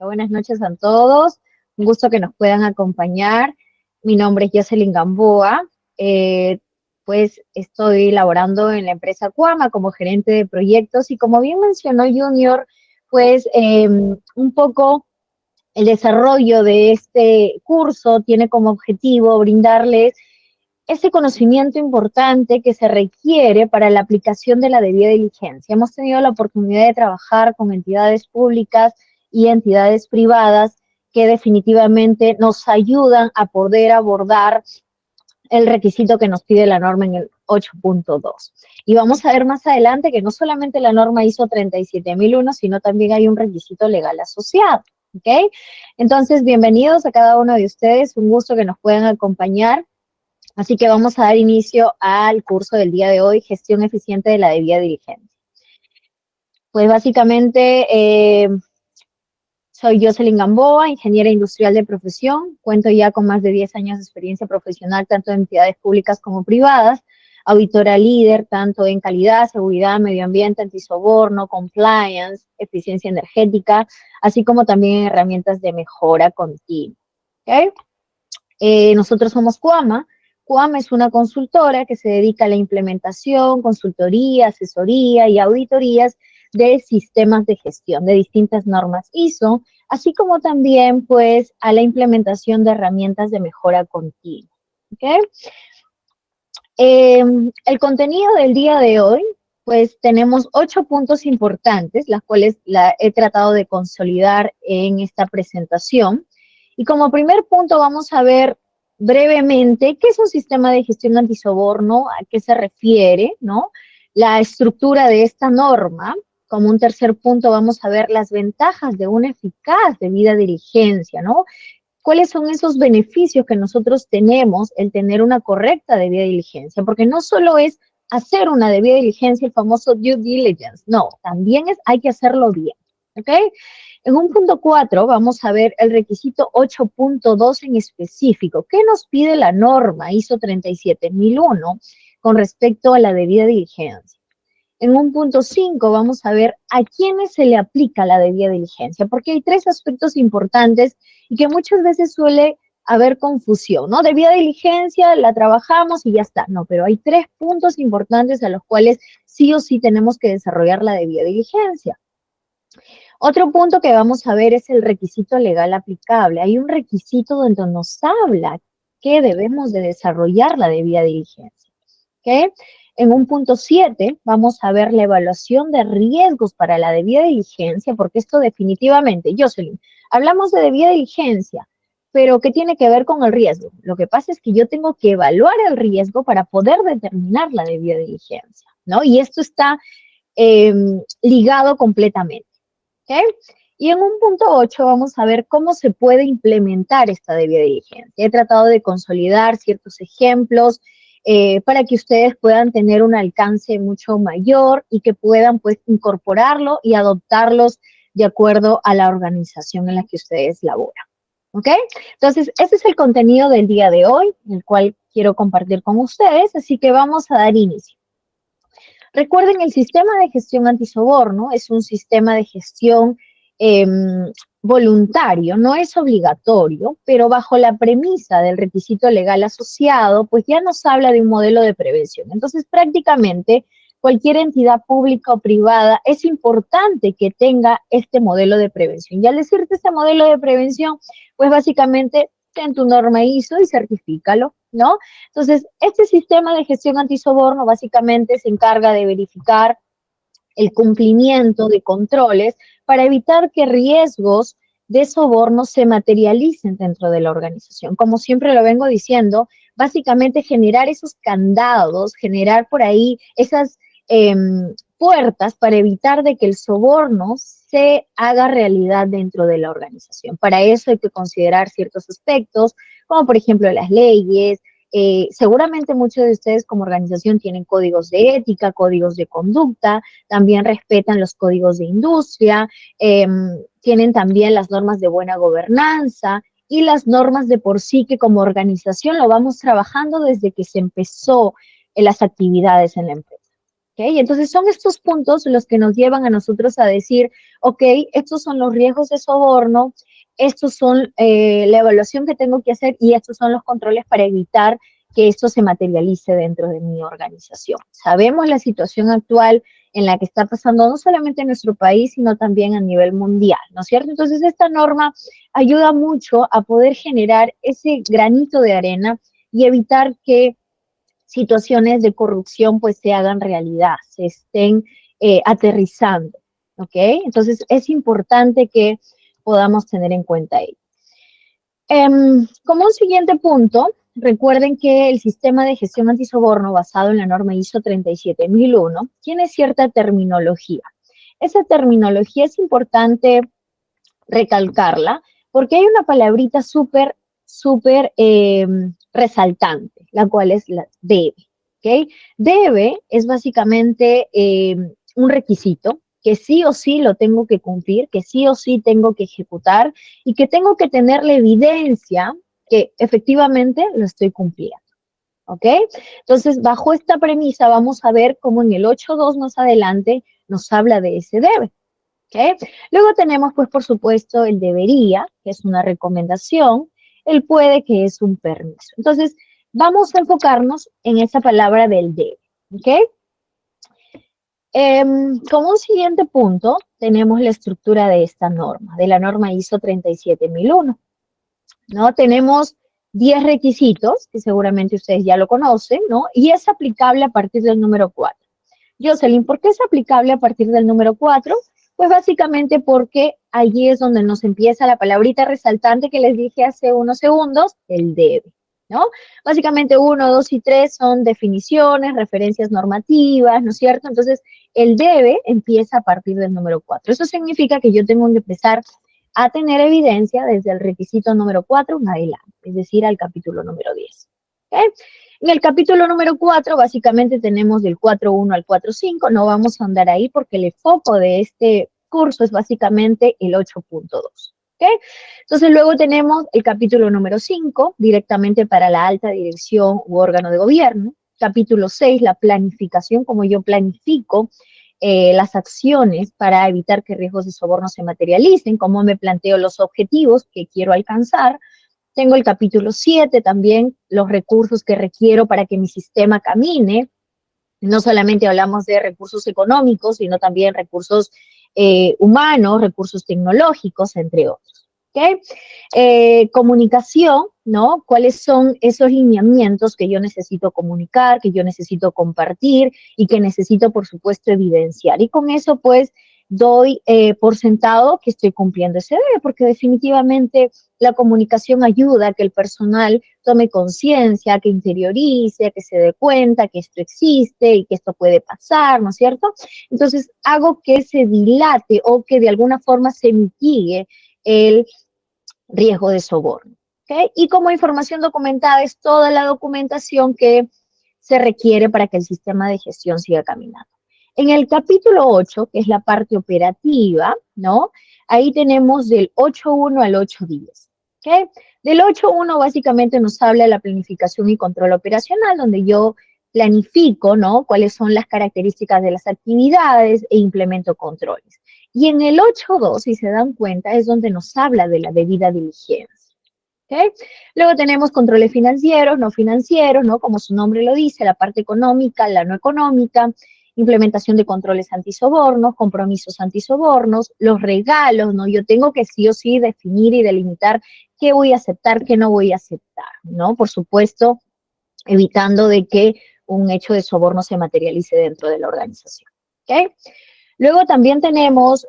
Buenas noches a todos. Un gusto que nos puedan acompañar. Mi nombre es Jocelyn Gamboa. Pues estoy laborando en la empresa Cuama como gerente de proyectos y como bien mencionó Junior, pues un poco el desarrollo de este curso tiene como objetivo brindarles ese conocimiento importante que se requiere para la aplicación de la debida diligencia. Hemos tenido la oportunidad de trabajar con entidades públicas y entidades privadas que definitivamente nos ayudan a poder abordar el requisito que nos pide la norma en el 8.2. Y vamos a ver más adelante que no solamente la norma ISO 37001, sino también hay un requisito legal asociado. ¿Ok? Entonces, bienvenidos a cada uno de ustedes. Un gusto que nos puedan acompañar. Así que vamos a dar inicio al curso del día de hoy, Gestión Eficiente de la Debida Diligencia. Pues básicamente soy Jocelyn Gamboa, ingeniera industrial de profesión. Cuento ya con más de 10 años de experiencia profesional, tanto en entidades públicas como privadas. Auditora líder, tanto en calidad, seguridad, medio ambiente, antisoborno, compliance, eficiencia energética, así como también en herramientas de mejora continua. ¿Okay? Nosotros somos Cuama. Cuama es una consultora que se dedica a la implementación, consultoría, asesoría y auditorías de sistemas de gestión de distintas normas ISO, así como también pues a la implementación de herramientas de mejora continua. ¿Okay? El contenido del día de hoy, pues tenemos 8 puntos importantes, las cuales he tratado de consolidar en esta presentación. Y como primer punto vamos a ver brevemente qué es un sistema de gestión antisoborno, a qué se refiere, ¿no? La estructura de esta norma. Como un tercer punto vamos a ver las ventajas de una eficaz debida diligencia, ¿no? ¿Cuáles son esos beneficios que nosotros tenemos el tener una correcta debida diligencia? Porque no solo es hacer una debida diligencia, el famoso due diligence, no, también hay que hacerlo bien, ¿ok? En un punto 4 vamos a ver el requisito 8.2 en específico. ¿Qué nos pide la norma ISO 37001 con respecto a la debida diligencia? En un punto 5 vamos a ver a quiénes se le aplica la debida diligencia, porque hay 3 aspectos importantes y que muchas veces suele haber confusión, ¿no? Debida diligencia, la trabajamos y ya está. No, pero hay 3 puntos importantes a los cuales sí o sí tenemos que desarrollar la debida diligencia. Otro punto que vamos a ver es el requisito legal aplicable. Hay un requisito donde nos habla que debemos de desarrollar la debida diligencia. ¿Ok? En un punto 7 vamos a ver la evaluación de riesgos para la debida diligencia, porque esto definitivamente, Jocelyn, hablamos de debida diligencia, pero ¿qué tiene que ver con el riesgo? Lo que pasa es que yo tengo que evaluar el riesgo para poder determinar la debida diligencia, ¿no? Y esto está ligado completamente, ¿ok? Y en un punto 8 vamos a ver cómo se puede implementar esta debida diligencia. He tratado de consolidar ciertos ejemplos para que ustedes puedan tener un alcance mucho mayor y que puedan pues incorporarlo y adoptarlos de acuerdo a la organización en la que ustedes laboran. ¿Ok? Entonces, ese es el contenido del día de hoy, el cual quiero compartir con ustedes, así que vamos a dar inicio. Recuerden, el sistema de gestión antisoborno es un sistema de gestión voluntario, no es obligatorio, pero bajo la premisa del requisito legal asociado, pues ya nos habla de un modelo de prevención. Entonces, prácticamente cualquier entidad pública o privada es importante que tenga este modelo de prevención. Y al decirte este modelo de prevención, pues básicamente ten tu norma ISO y certifícalo, ¿no? Entonces, este sistema de gestión antisoborno básicamente se encarga de verificar el cumplimiento de controles para evitar que riesgos de soborno se materialicen dentro de la organización. Como siempre lo vengo diciendo, básicamente generar esos candados, generar por ahí esas puertas para evitar de que el soborno se haga realidad dentro de la organización. Para eso hay que considerar ciertos aspectos, como por ejemplo las leyes. Seguramente muchos de ustedes como organización tienen códigos de ética, códigos de conducta, también respetan los códigos de industria, tienen también las normas de buena gobernanza y las normas de por sí que como organización lo vamos trabajando desde que se empezó en las actividades en la empresa. Entonces son estos puntos los que nos llevan a nosotros a decir, ok, estos son los riesgos de soborno, estos son la evaluación que tengo que hacer y estos son los controles para evitar que esto se materialice dentro de mi organización. Sabemos la situación actual en la que está pasando no solamente en nuestro país, sino también a nivel mundial, ¿no es cierto? Entonces esta norma ayuda mucho a poder generar ese granito de arena y evitar que situaciones de corrupción pues se hagan realidad, se estén aterrizando, ¿ok? Entonces es importante que podamos tener en cuenta ello. Como un siguiente punto, recuerden que el sistema de gestión antisoborno basado en la norma ISO 37001 tiene cierta terminología. Esa terminología es importante recalcarla porque hay una palabrita súper resaltante, la cual es la debe. ¿Okay? Debe es básicamente un requisito que sí o sí lo tengo que cumplir, que sí o sí tengo que ejecutar y que tengo que tener la evidencia que efectivamente lo estoy cumpliendo. ¿Ok? Entonces, bajo esta premisa vamos a ver cómo en el 8.2 más adelante nos habla de ese debe. ¿Okay? Luego tenemos, pues, por supuesto, el debería, que es una recomendación, el puede, que es un permiso. Entonces, vamos a enfocarnos en esa palabra del debe. ¿Ok? Como un siguiente punto, tenemos la estructura de esta norma, de la norma ISO 37001. ¿No? Tenemos 10 requisitos, que seguramente ustedes ya lo conocen, ¿no? Y es aplicable a partir del número 4. Jocelyn, ¿por qué es aplicable a partir del número 4? Pues básicamente porque allí es donde nos empieza la palabrita resaltante que les dije hace unos segundos, el debe, ¿no? Básicamente 1, 2 y 3 son definiciones, referencias normativas, ¿no es cierto? Entonces, el debe empieza a partir del número 4. Eso significa que yo tengo que empezar a tener evidencia desde el requisito número 4 en adelante, es decir, al capítulo número 10. ¿Okay? En el capítulo número 4, básicamente tenemos del 4.1 al 4.5, no vamos a andar ahí porque el foco de este curso es básicamente el 8.2. ¿Okay? Entonces luego tenemos el capítulo número 5, directamente para la alta dirección u órgano de gobierno. Capítulo 6, la planificación, como yo planifico las acciones para evitar que riesgos de soborno se materialicen, cómo me planteo los objetivos que quiero alcanzar. Tengo el capítulo 7 también, los recursos que requiero para que mi sistema camine. No solamente hablamos de recursos económicos, sino también recursos humanos, recursos tecnológicos, entre otros. ¿Okay? Comunicación, ¿no? ¿Cuáles son esos lineamientos que yo necesito comunicar, que yo necesito compartir y que necesito, por supuesto, evidenciar? Y con eso, pues, doy por sentado que estoy cumpliendo ese deber, porque definitivamente la comunicación ayuda a que el personal tome conciencia, que interiorice, que se dé cuenta que esto existe y que esto puede pasar, ¿no es cierto? Entonces, hago que se dilate o que de alguna forma se mitigue el riesgo de soborno. ¿Okay? Y como información documentada es toda la documentación que se requiere para que el sistema de gestión siga caminando. En el capítulo 8, que es la parte operativa, ¿no? Ahí tenemos del 8.1 al 8.10. ¿Okay? Del 8.1 básicamente nos habla de la planificación y control operacional, donde yo planifico, ¿no? Cuáles son las características de las actividades e implemento controles. Y en el 8.2, si se dan cuenta, es donde nos habla de la debida diligencia. ¿Okay? Luego tenemos controles financieros, no financieros, ¿no? Como su nombre lo dice, la parte económica, la no económica, implementación de controles antisobornos, compromisos antisobornos, los regalos, ¿no? Yo tengo que sí o sí definir y delimitar qué voy a aceptar, qué no voy a aceptar, ¿no? Por supuesto, evitando de que un hecho de soborno se materialice dentro de la organización. ¿Okay? Luego también tenemos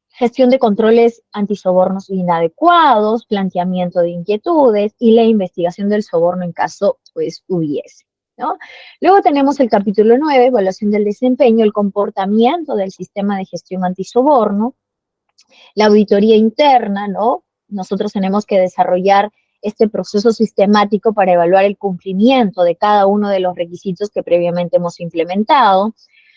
gestión de controles antisobornos inadecuados, planteamiento de inquietudes y la investigación del soborno en caso pues hubiese. ¿No? Luego tenemos el capítulo 9, evaluación del desempeño, el comportamiento del sistema de gestión antisoborno, la auditoría interna, ¿no? Nosotros tenemos que desarrollar este proceso sistemático para evaluar el cumplimiento de cada uno de los requisitos que previamente hemos implementado.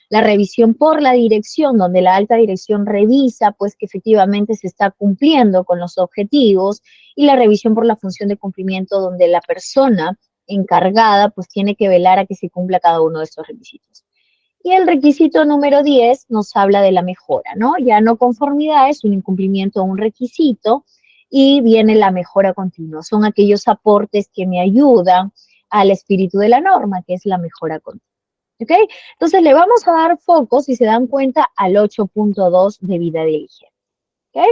La revisión por la dirección, donde la alta dirección revisa pues que efectivamente se está cumpliendo con los objetivos, y la revisión por la función de cumplimiento, donde la persona encargada pues tiene que velar a que se cumpla cada uno de estos requisitos. Y el requisito número 10 nos habla de la mejora, ¿no? Ya no conformidad es un incumplimiento o un requisito y viene la mejora continua. Son aquellos aportes que me ayudan al espíritu de la norma, que es la mejora continua. ¿Ok? Entonces le vamos a dar foco, si se dan cuenta, al 8.2 de vida diligente. ¿Ok?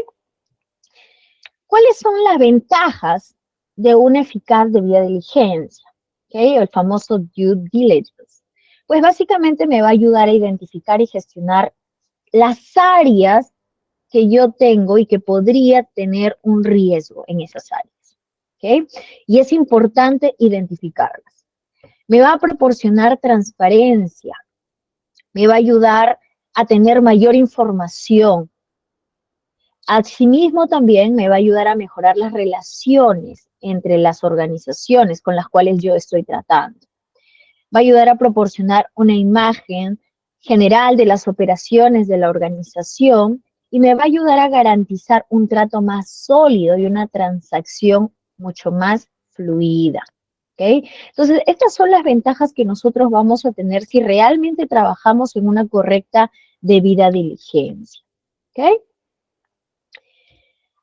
¿Cuáles son las ventajas de una eficaz debida diligencia? ¿Okay? El famoso due diligence. Pues básicamente me va a ayudar a identificar y gestionar las áreas que yo tengo y que podría tener un riesgo en esas áreas. ¿Okay? Y es importante identificarlas. Me va a proporcionar transparencia, me va a ayudar a tener mayor información. Asimismo, también me va a ayudar a mejorar las relaciones entre las organizaciones con las cuales yo estoy tratando. Va a ayudar a proporcionar una imagen general de las operaciones de la organización y me va a ayudar a garantizar un trato más sólido y una transacción mucho más fluida. ¿Okay? Entonces, estas son las ventajas que nosotros vamos a tener si realmente trabajamos en una correcta debida diligencia. ¿Okay?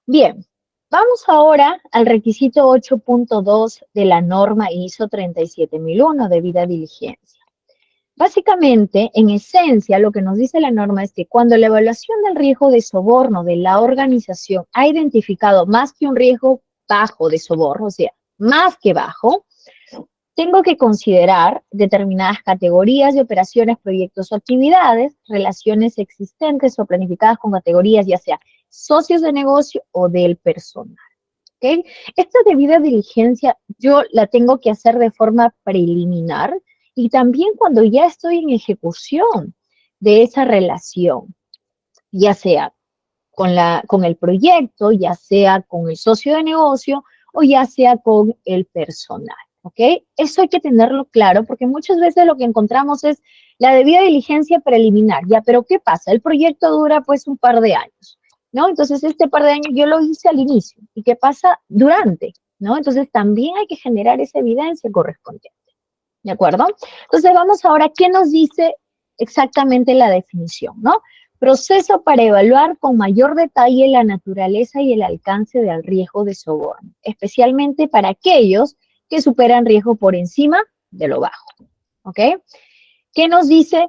Bien, vamos ahora al requisito 8.2 de la norma ISO 37001 de debida diligencia. Básicamente, en esencia, lo que nos dice la norma es que cuando la evaluación del riesgo de soborno de la organización ha identificado más que un riesgo bajo de soborno, o sea, más que bajo, tengo que considerar determinadas categorías de operaciones, proyectos o actividades, relaciones existentes o planificadas con categorías, ya sea socios de negocio o del personal. ¿Okay? Esta debida diligencia yo la tengo que hacer de forma preliminar y también cuando ya estoy en ejecución de esa relación, ya sea con el proyecto, ya sea con el socio de negocio o ya sea con el personal. ¿Ok? Eso hay que tenerlo claro porque muchas veces lo que encontramos es la debida diligencia preliminar. Ya, pero ¿qué pasa? El proyecto dura pues un par de años, ¿no? Entonces este par de años yo lo hice al inicio. ¿Y qué pasa durante? ¿No? Entonces también hay que generar esa evidencia correspondiente. ¿De acuerdo? Entonces vamos ahora, ¿qué nos dice exactamente la definición, ¿no? Proceso para evaluar con mayor detalle la naturaleza y el alcance del riesgo de soborno, especialmente para aquellos que superan riesgo por encima de lo bajo. ¿Ok? ¿Qué nos dice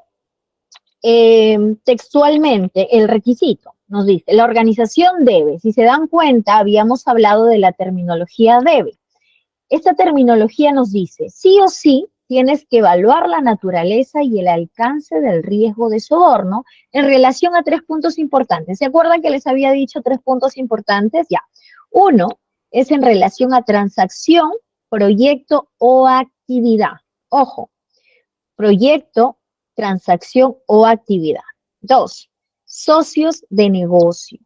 textualmente el requisito? Nos dice, la organización debe, si se dan cuenta, habíamos hablado de la terminología debe. Esta terminología nos dice, sí o sí, tienes que evaluar la naturaleza y el alcance del riesgo de soborno en relación a 3 puntos importantes. ¿Se acuerdan que les había dicho 3 puntos importantes? Ya. Uno es en relación a transacción, proyecto o actividad. Ojo, proyecto, transacción o actividad. 2, socios de negocio.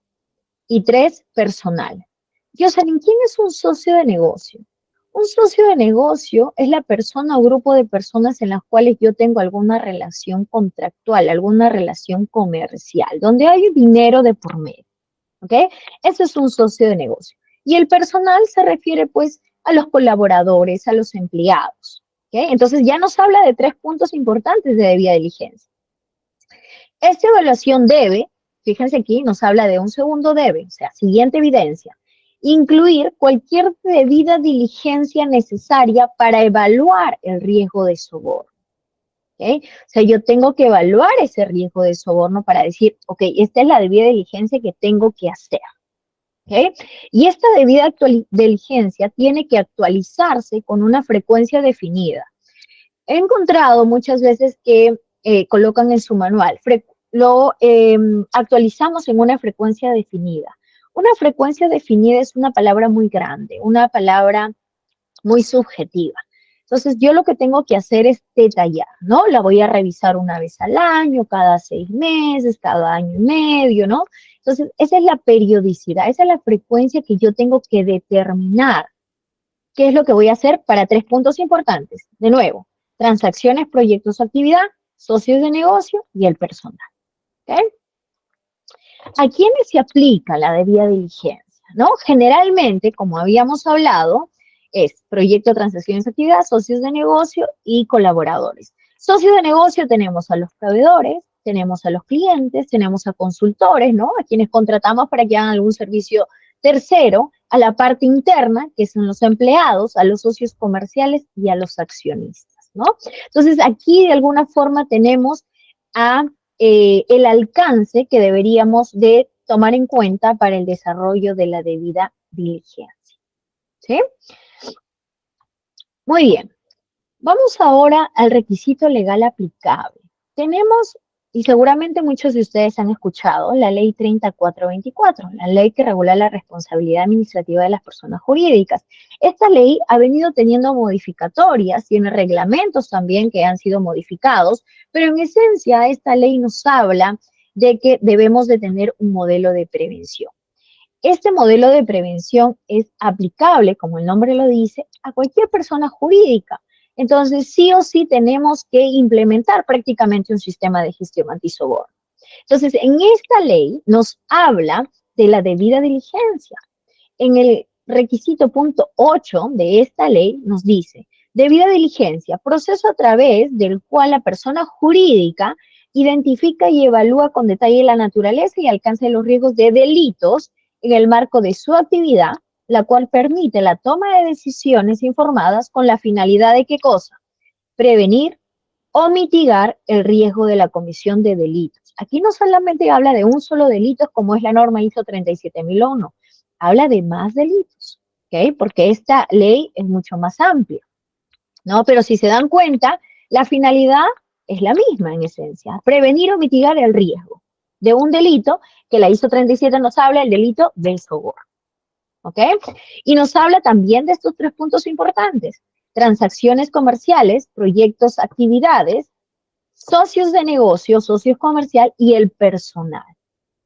Y 3, personal. Jocelyn, ¿quién es un socio de negocio? Un socio de negocio es la persona o grupo de personas en las cuales yo tengo alguna relación contractual, alguna relación comercial, donde hay dinero de por medio. ¿Ok? Eso es un socio de negocio. Y el personal se refiere pues a los colaboradores, a los empleados. ¿Ok? Entonces ya nos habla de 3 puntos importantes de debida diligencia. Esta evaluación debe, fíjense aquí, nos habla de un segundo debe, o sea, siguiente evidencia, incluir cualquier debida diligencia necesaria para evaluar el riesgo de soborno. ¿Okay? O sea, yo tengo que evaluar ese riesgo de soborno para decir, ok, esta es la debida diligencia que tengo que hacer. ¿Okay? Y esta debida diligencia tiene que actualizarse con una frecuencia definida. He encontrado muchas veces que colocan en su manual, lo actualizamos en una frecuencia definida. Una frecuencia definida es una palabra muy grande, una palabra muy subjetiva. Entonces, yo lo que tengo que hacer es detallar, ¿no? La voy a revisar una vez al año, cada 6 meses, cada año y medio, ¿no? Entonces, esa es la periodicidad, esa es la frecuencia que yo tengo que determinar. ¿Qué es lo que voy a hacer para 3 puntos importantes? De nuevo, transacciones, proyectos o actividad, socios de negocio y el personal. ¿Okay? ¿A quiénes se aplica la debida diligencia? ¿No? Generalmente, como habíamos hablado, es proyecto, transacciones, actividad, socios de negocio y colaboradores. Socios de negocio tenemos a los proveedores, tenemos a los clientes, tenemos a consultores, ¿no? A quienes contratamos para que hagan algún servicio tercero, a la parte interna, que son los empleados, a los socios comerciales y a los accionistas, ¿no? Entonces, aquí de alguna forma tenemos a el alcance que deberíamos de tomar en cuenta para el desarrollo de la debida diligencia, ¿sí? Muy bien. Vamos ahora al requisito legal aplicable. Tenemos, y seguramente muchos de ustedes han escuchado, la ley 3424, la ley que regula la responsabilidad administrativa de las personas jurídicas. Esta ley ha venido teniendo modificatorias, tiene reglamentos también que han sido modificados, pero en esencia esta ley nos habla de que debemos de tener un modelo de prevención. Este modelo de prevención es aplicable, como el nombre lo dice, a cualquier persona jurídica. Entonces, sí o sí tenemos que implementar prácticamente un sistema de gestión antisoborno. Entonces, en esta ley nos habla de la debida diligencia. En el requisito punto 8 de esta ley nos dice, debida diligencia, proceso a través del cual la persona jurídica identifica y evalúa con detalle la naturaleza y alcance de los riesgos de delitos en el marco de su actividad, la cual permite la toma de decisiones informadas con la finalidad de ¿qué cosa? Prevenir o mitigar el riesgo de la comisión de delitos. Aquí no solamente habla de un solo delito, como es la norma ISO 37001, habla de más delitos, ¿ok? Porque esta ley es mucho más amplia, ¿no? Pero si se dan cuenta, la finalidad es la misma en esencia, prevenir o mitigar el riesgo de un delito que la ISO 37 nos habla, el delito del soborno. ¿Ok? Y nos habla también de estos 3 puntos importantes. Transacciones comerciales, proyectos, actividades, socios de negocio, socios comercial y el personal.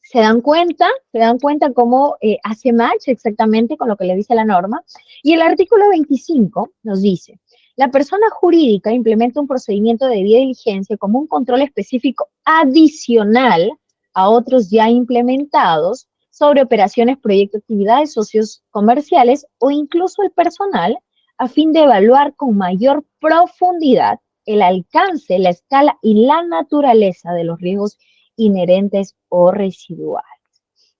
¿Se dan cuenta? ¿Se dan cuenta cómo hace match exactamente con lo que le dice la norma? Y el artículo 25 nos dice, la persona jurídica implementa un procedimiento de debida diligencia como un control específico adicional a otros ya implementados sobre operaciones, proyectos, actividades, socios comerciales o incluso el personal a fin de evaluar con mayor profundidad el alcance, la escala y la naturaleza de los riesgos inherentes o residuales.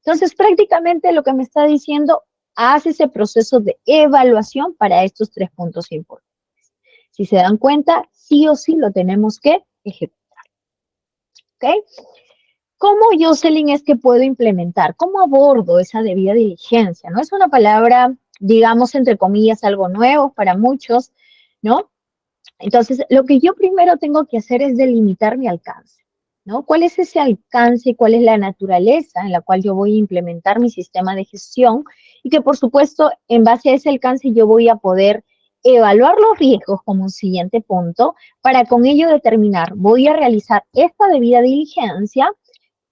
Entonces, prácticamente lo que me está diciendo, hace ese proceso de evaluación para estos 3 puntos importantes. Si se dan cuenta, sí o sí lo tenemos que ejecutar. ¿Ok? ¿Cómo, Jocelyn, es que puedo implementar? ¿Cómo abordo esa debida diligencia? No es una palabra, digamos, entre comillas, algo nuevo para muchos, ¿no? Entonces, lo que yo primero tengo que hacer es delimitar mi alcance, ¿no? ¿Cuál es ese alcance? ¿Cuál es la naturaleza en la cual yo voy a implementar mi sistema de gestión? Y que, por supuesto, en base a ese alcance yo voy a poder evaluar los riesgos como un siguiente punto para con ello determinar, voy a realizar esta debida diligencia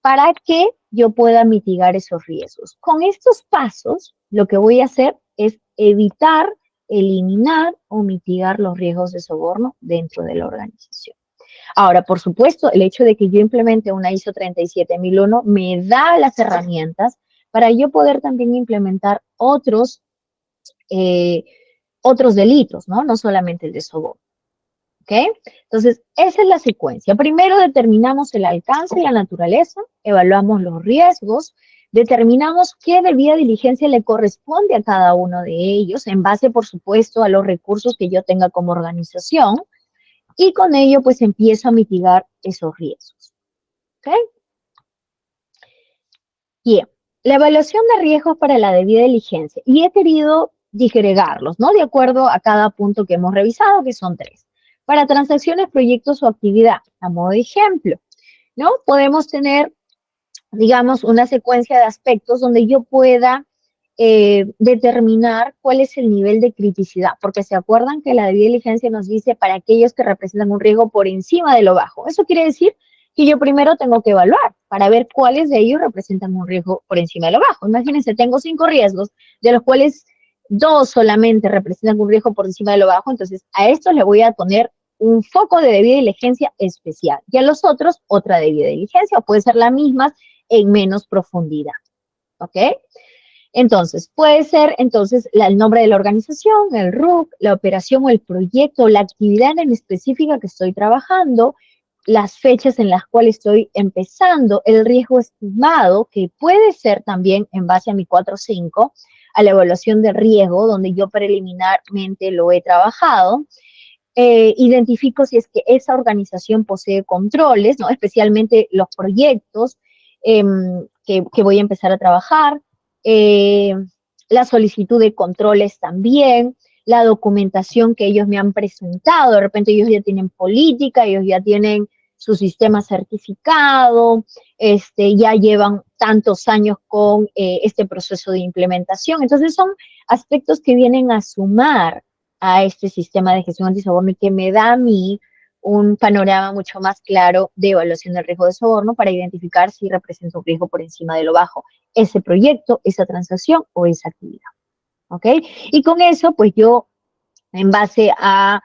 para que yo pueda mitigar esos riesgos. Con estos pasos, lo que voy a hacer es evitar, eliminar o mitigar los riesgos de soborno dentro de la organización. Ahora, por supuesto, el hecho de que yo implemente una ISO 37001 me da las herramientas para yo poder también implementar otros delitos, ¿no? No solamente el de soborno. ¿Ok? Entonces, esa es la secuencia. Primero determinamos el alcance y la naturaleza, evaluamos los riesgos, determinamos qué debida diligencia le corresponde a cada uno de ellos, en base, por supuesto, a los recursos que yo tenga como organización, y con ello, pues, empiezo a mitigar esos riesgos. ¿Ok? Bien, la evaluación de riesgos para la debida diligencia, y he querido disgregarlos, ¿no? De acuerdo a cada punto que hemos revisado, que son 3. Para transacciones, proyectos o actividad, a modo de ejemplo, ¿no? Podemos tener, digamos, una secuencia de aspectos donde yo pueda determinar cuál es el nivel de criticidad, porque se acuerdan que la debida diligencia nos dice para aquellos que representan un riesgo por encima de lo bajo. Eso quiere decir que yo primero tengo que evaluar para ver cuáles de ellos representan un riesgo por encima de lo bajo. Imagínense, tengo 5 riesgos, de los cuales 2 solamente representan un riesgo por encima de lo bajo, entonces a estos le voy a poner un foco de debida diligencia especial y a los otros otra debida diligencia, o puede ser la misma en menos profundidad. ¿Ok? Entonces, puede ser entonces el nombre de la organización, el RUC, la operación o el proyecto, la actividad en específica que estoy trabajando, las fechas en las cuales estoy empezando, el riesgo estimado, que puede ser también en base a mi 4.5, a la evaluación de riesgo, donde yo preliminarmente lo he trabajado. Identifico si es que esa organización posee controles, ¿no? Especialmente los proyectos que voy a empezar a trabajar, eh, la solicitud de controles también, la documentación que ellos me han presentado, de repente ellos ya tienen política, ellos ya tienen su sistema certificado, ya llevan tantos años con este proceso de implementación. Entonces son aspectos que vienen a sumar a este sistema de gestión antisoborno y que me da a mí un panorama mucho más claro de evaluación del riesgo de soborno para identificar si representa un riesgo por encima de lo bajo ese proyecto, esa transacción o esa actividad. ¿Ok? Y con eso, pues yo, en base a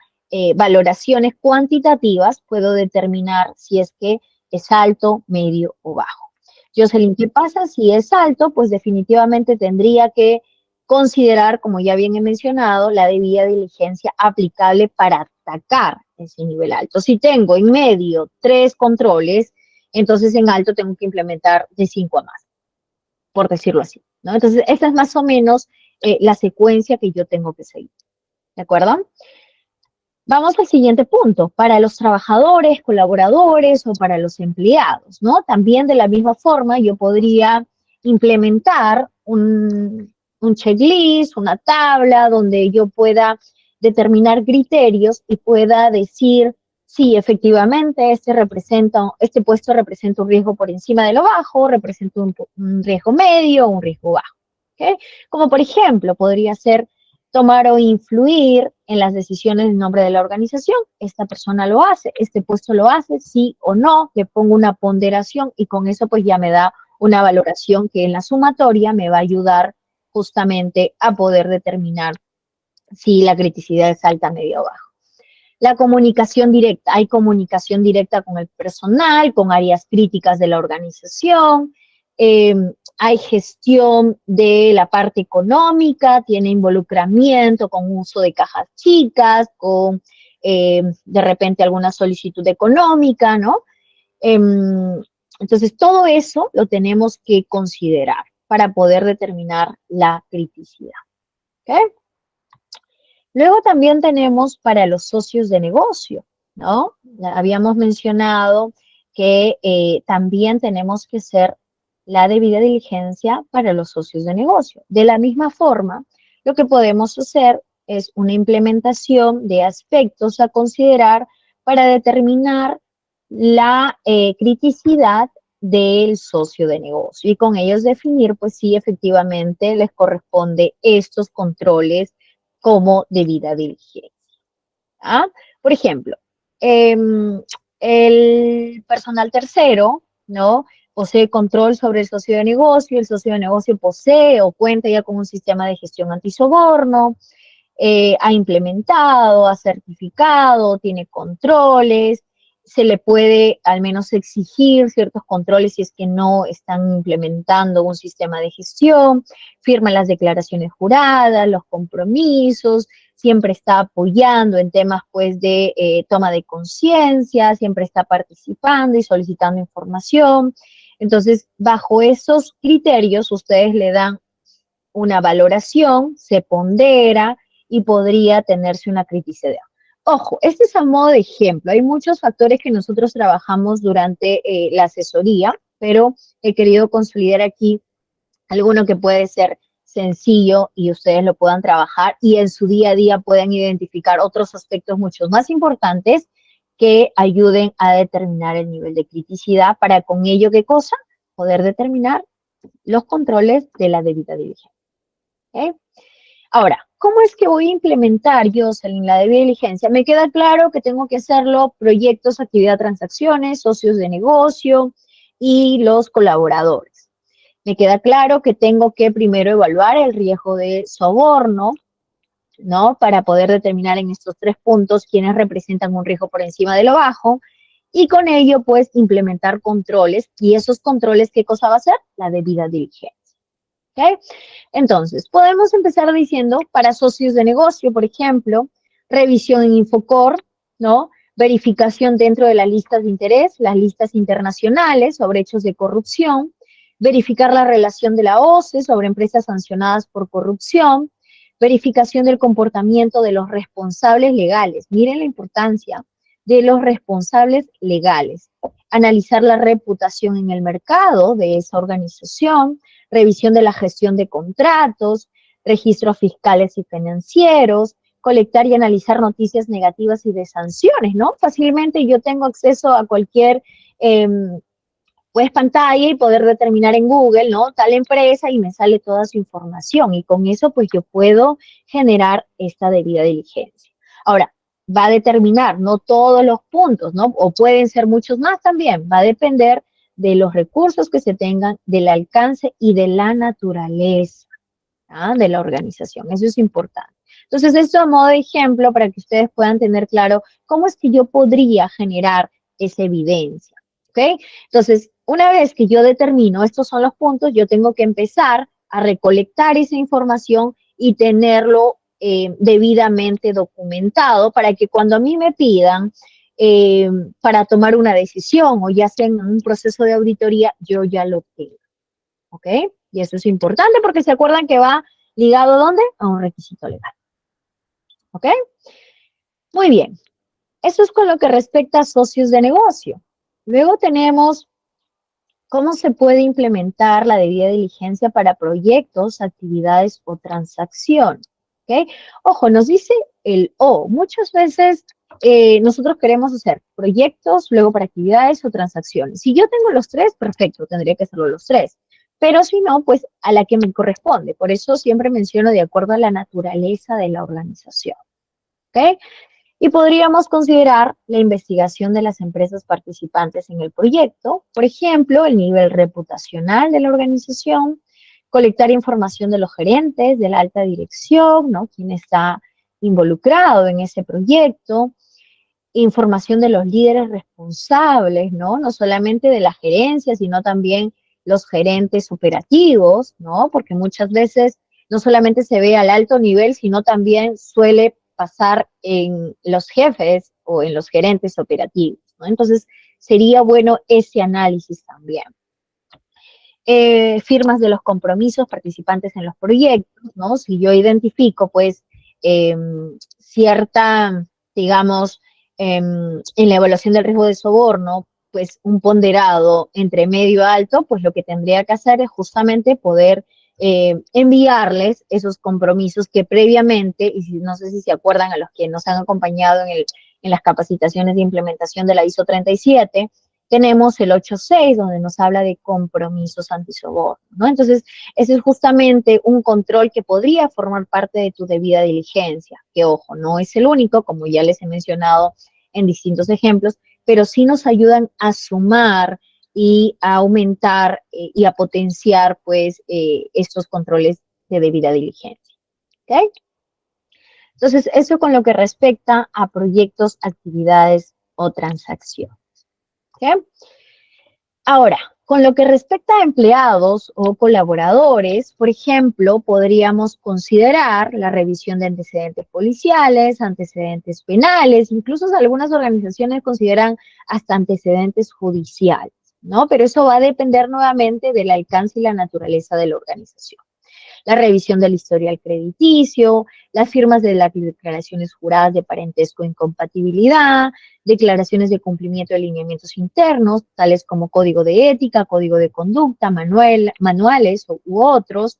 valoraciones cuantitativas, puedo determinar si es que es alto, medio o bajo. Jocelyn, ¿qué pasa? Si es alto, pues definitivamente tendría que considerar, como ya bien he mencionado, la debida diligencia aplicable para atacar ese nivel alto. Si tengo en medio 3 controles, entonces en alto tengo que implementar de 5 a más, por decirlo así, ¿no? Entonces, esta es más o menos la secuencia que yo tengo que seguir, ¿de acuerdo? Vamos al siguiente punto, para los trabajadores, colaboradores o para los empleados, ¿no? También de la misma forma yo podría implementar un checklist, una tabla donde yo pueda determinar criterios y pueda decir si efectivamente este puesto representa un riesgo por encima de lo bajo, representa un riesgo medio o un riesgo bajo. ¿Okay? Como por ejemplo, podría ser tomar o influir en las decisiones en nombre de la organización. Esta persona lo hace, este puesto lo hace, sí o no, le pongo una ponderación y con eso pues ya me da una valoración que en la sumatoria me va a ayudar justamente a poder determinar si la criticidad es alta, media o baja. La comunicación directa, hay comunicación directa con el personal, con áreas críticas de la organización, hay gestión de la parte económica, tiene involucramiento con uso de cajas chicas, con de repente alguna solicitud económica, ¿no? Entonces, todo eso lo tenemos que considerar para poder determinar la criticidad. ¿Okay? Luego también tenemos para los socios de negocio, ¿no? Habíamos mencionado que también tenemos que hacer la debida diligencia para los socios de negocio. De la misma forma, lo que podemos hacer es una implementación de aspectos a considerar para determinar la criticidad del socio de negocio y con ellos definir, pues, si efectivamente les corresponde estos controles como debida diligencia. ¿Ah? Por ejemplo, el personal tercero, ¿no? Posee control sobre el socio de negocio posee o cuenta ya con un sistema de gestión antisoborno, ha implementado, ha certificado, tiene controles, se le puede al menos exigir ciertos controles si es que no están implementando un sistema de gestión, firma las declaraciones juradas, los compromisos, siempre está apoyando en temas pues de toma de conciencia, siempre está participando y solicitando información. Entonces, bajo esos criterios, ustedes le dan una valoración, se pondera y podría tenerse una criticidad. Ojo, este es a modo de ejemplo. Hay muchos factores que nosotros trabajamos durante la asesoría, pero he querido consolidar aquí alguno que puede ser sencillo y ustedes lo puedan trabajar y en su día a día puedan identificar otros aspectos mucho más importantes que ayuden a determinar el nivel de criticidad para con ello, ¿qué cosa? Poder determinar los controles de la debida diligencia. ¿Okay? Ahora, ¿cómo es que voy a implementar yo en la debida diligencia? Me queda claro que tengo que hacerlo proyectos, actividad, transacciones, socios de negocio y los colaboradores. Me queda claro que tengo que primero evaluar el riesgo de soborno, ¿no? Para poder determinar en estos 3 puntos quiénes representan un riesgo por encima de lo bajo y con ello, pues, implementar controles. ¿Y esos controles qué cosa va a ser? La debida diligencia. ¿ok? Entonces, podemos empezar diciendo para socios de negocio, por ejemplo, revisión en Infocor, ¿no? Verificación dentro de las listas de interés, las listas internacionales sobre hechos de corrupción, verificar la relación de la OCE sobre empresas sancionadas por corrupción, verificación del comportamiento de los responsables legales. Miren la importancia de los responsables legales. Analizar la reputación en el mercado de esa organización, revisión de la gestión de contratos, registros fiscales y financieros, colectar y analizar noticias negativas y de sanciones, ¿no? Fácilmente yo tengo acceso a cualquier pues pantalla y poder determinar en Google, ¿no? Tal empresa y me sale toda su información y con eso pues yo puedo generar esta debida diligencia. Ahora, va a determinar, no todos los puntos, ¿no? O pueden ser muchos más también, va a depender de los recursos que se tengan, del alcance y de la naturaleza, ¿ah? De la organización. Eso es importante. Entonces, esto a modo de ejemplo para que ustedes puedan tener claro cómo es que yo podría generar esa evidencia, ¿ok? Entonces, una vez que yo determino estos son los puntos, yo tengo que empezar a recolectar esa información y tenerlo debidamente documentado para que cuando a mí me pidan para tomar una decisión o ya sea en un proceso de auditoría, yo ya lo tengo, ¿ok? Y eso es importante porque se acuerdan que va ligado ¿a dónde? A un requisito legal, ¿ok? Muy bien, eso es con lo que respecta a socios de negocio. Luego tenemos cómo se puede implementar la debida diligencia para proyectos, actividades o transacciones, ¿ok? Ojo, nos dice el O. Muchas veces nosotros queremos hacer proyectos, luego para actividades o transacciones. Si yo tengo los tres, perfecto, tendría que hacerlo los tres. Pero si no, pues a la que me corresponde. Por eso siempre menciono de acuerdo a la naturaleza de la organización, ¿ok? Y podríamos considerar la investigación de las empresas participantes en el proyecto, por ejemplo, el nivel reputacional de la organización, colectar información de los gerentes, de la alta dirección, ¿no? Quién está involucrado en ese proyecto, información de los líderes responsables, ¿no? No solamente de la gerencia, sino también los gerentes operativos, ¿no? Porque muchas veces no solamente se ve al alto nivel, sino también suele pasar en los jefes o en los gerentes operativos, ¿no? Entonces, sería bueno ese análisis también. Firmas de los compromisos participantes en los proyectos, ¿no? Si yo identifico, pues, cierta, digamos, en la evaluación del riesgo de soborno, pues un ponderado entre medio y alto, pues lo que tendría que hacer es justamente poder enviarles esos compromisos que previamente, y no sé si se acuerdan a los que nos han acompañado en las capacitaciones de implementación de la ISO 37, tenemos el 8.6, donde nos habla de compromisos antisoborno, ¿no? Entonces, ese es justamente un control que podría formar parte de tu debida diligencia, que ojo, no es el único, como ya les he mencionado en distintos ejemplos, pero sí nos ayudan a sumar y a aumentar y a potenciar, pues, estos controles de debida diligencia, ¿ok? Entonces, eso con lo que respecta a proyectos, actividades o transacciones, ¿ok? Ahora, con lo que respecta a empleados o colaboradores, por ejemplo, podríamos considerar la revisión de antecedentes policiales, antecedentes penales, incluso algunas organizaciones consideran hasta antecedentes judiciales, ¿no? Pero eso va a depender nuevamente del alcance y la naturaleza de la organización. La revisión del historial crediticio, las firmas de las declaraciones juradas de parentesco e incompatibilidad, declaraciones de cumplimiento de lineamientos internos, tales como código de ética, código de conducta, manuales u otros,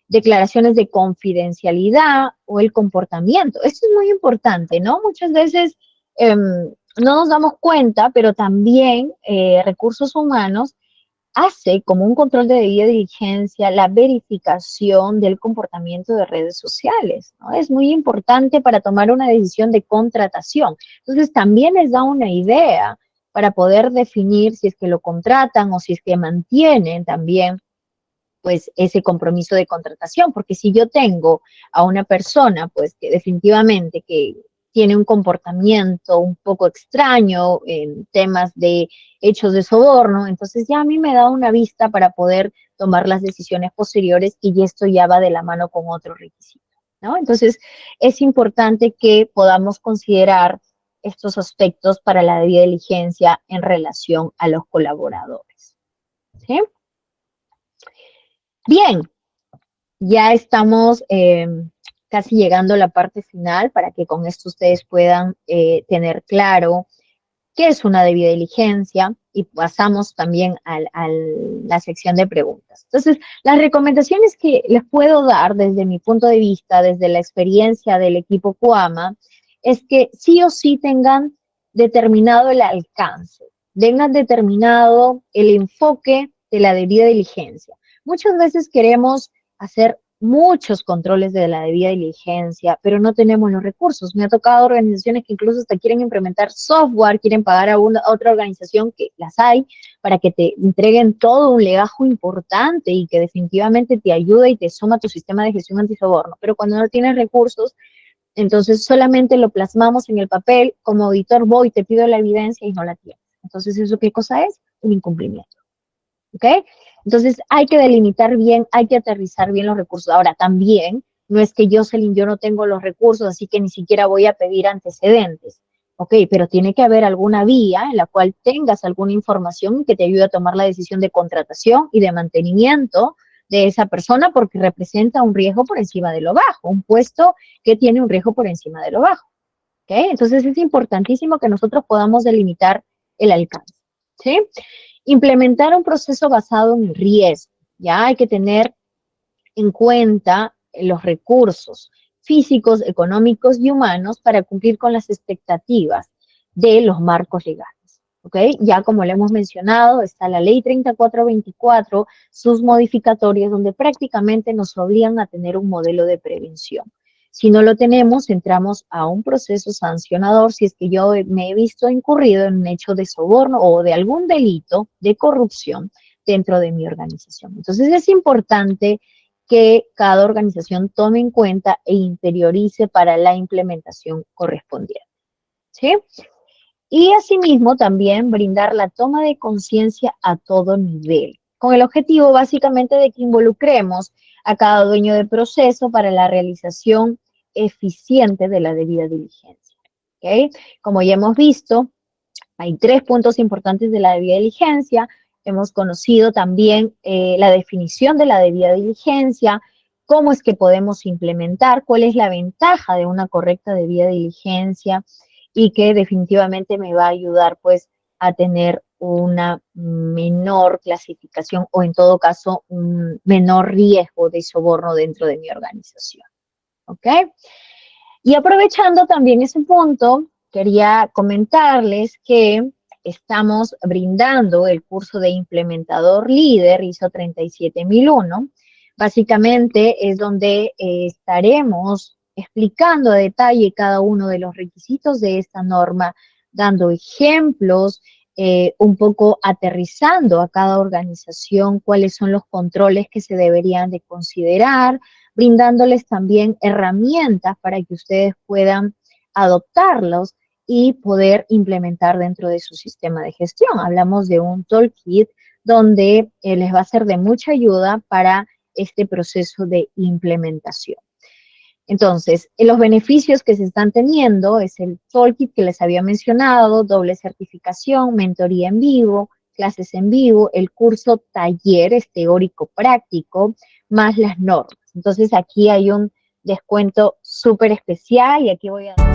declaraciones de confidencialidad o el comportamiento. Esto es muy importante, ¿no? Muchas veces no nos damos cuenta, pero también recursos humanos hace como un control de debida diligencia la verificación del comportamiento de redes sociales, ¿no? Es muy importante para tomar una decisión de contratación. Entonces, también les da una idea para poder definir si es que lo contratan o si es que mantienen también pues ese compromiso de contratación, porque si yo tengo a una persona pues que definitivamente que tiene un comportamiento un poco extraño en temas de hechos de soborno, entonces ya a mí me da una vista para poder tomar las decisiones posteriores y esto ya va de la mano con otro requisito, ¿no? Entonces es importante que podamos considerar estos aspectos para la debida diligencia en relación a los colaboradores, ¿sí? Bien, ya estamos casi llegando a la parte final para que con esto ustedes puedan tener claro qué es una debida diligencia y pasamos también a la sección de preguntas. Entonces, las recomendaciones que les puedo dar desde mi punto de vista, desde la experiencia del equipo Cuama, es que sí o sí tengan determinado el alcance, tengan determinado el enfoque de la debida diligencia. Muchas veces queremos hacer muchos controles de la debida diligencia, pero no tenemos los recursos. Me ha tocado organizaciones que incluso hasta quieren implementar software, quieren pagar a otra organización, que las hay, para que te entreguen todo un legajo importante y que definitivamente te ayude y te suma a tu sistema de gestión antisoborno. Pero cuando no tienes recursos, entonces solamente lo plasmamos en el papel, como auditor voy, te pido la evidencia y no la tienes. Entonces, ¿eso qué cosa es? Un incumplimiento. ¿Ok? Entonces hay que delimitar bien, hay que aterrizar bien los recursos. Ahora también, no es que Jocelyn, yo no tengo los recursos, así que ni siquiera voy a pedir antecedentes. Ok, pero tiene que haber alguna vía en la cual tengas alguna información que te ayude a tomar la decisión de contratación y de mantenimiento de esa persona porque representa un riesgo por encima de lo bajo, un puesto que tiene un riesgo por encima de lo bajo. ¿Ok? Entonces es importantísimo que nosotros podamos delimitar el alcance. ¿Sí? Implementar un proceso basado en el riesgo. Ya hay que tener en cuenta los recursos físicos, económicos y humanos para cumplir con las expectativas de los marcos legales. ¿Ok? Ya como le hemos mencionado, está la ley 3424, sus modificatorias, donde prácticamente nos obligan a tener un modelo de prevención. Si no lo tenemos, entramos a un proceso sancionador si es que yo me he visto incurrido en un hecho de soborno o de algún delito de corrupción dentro de mi organización. Entonces es importante que cada organización tome en cuenta e interiorice para la implementación correspondiente. ¿Sí? Y asimismo también brindar la toma de conciencia a todo nivel, con el objetivo básicamente de que involucremos a cada dueño de proceso para la realización eficiente de la debida diligencia. ¿Okay? Como ya hemos visto, hay 3 puntos importantes de la debida diligencia. Hemos conocido también la definición de la debida diligencia, cómo es que podemos implementar, cuál es la ventaja de una correcta debida diligencia y que definitivamente me va a ayudar pues a tener una menor clasificación o en todo caso un menor riesgo de soborno dentro de mi organización. ¿Ok? Y aprovechando también ese punto, quería comentarles que estamos brindando el curso de implementador líder ISO 37001. Básicamente es donde estaremos explicando a detalle cada uno de los requisitos de esta norma, dando ejemplos, un poco aterrizando a cada organización cuáles son los controles que se deberían de considerar, brindándoles también herramientas para que ustedes puedan adoptarlos y poder implementar dentro de su sistema de gestión. Hablamos de un toolkit donde les va a ser de mucha ayuda para este proceso de implementación. Entonces, los beneficios que se están teniendo es el toolkit que les había mencionado, doble certificación, mentoría en vivo, clases en vivo, el curso talleres teórico práctico, más las normas. Entonces, aquí hay un descuento súper especial y aquí voy a...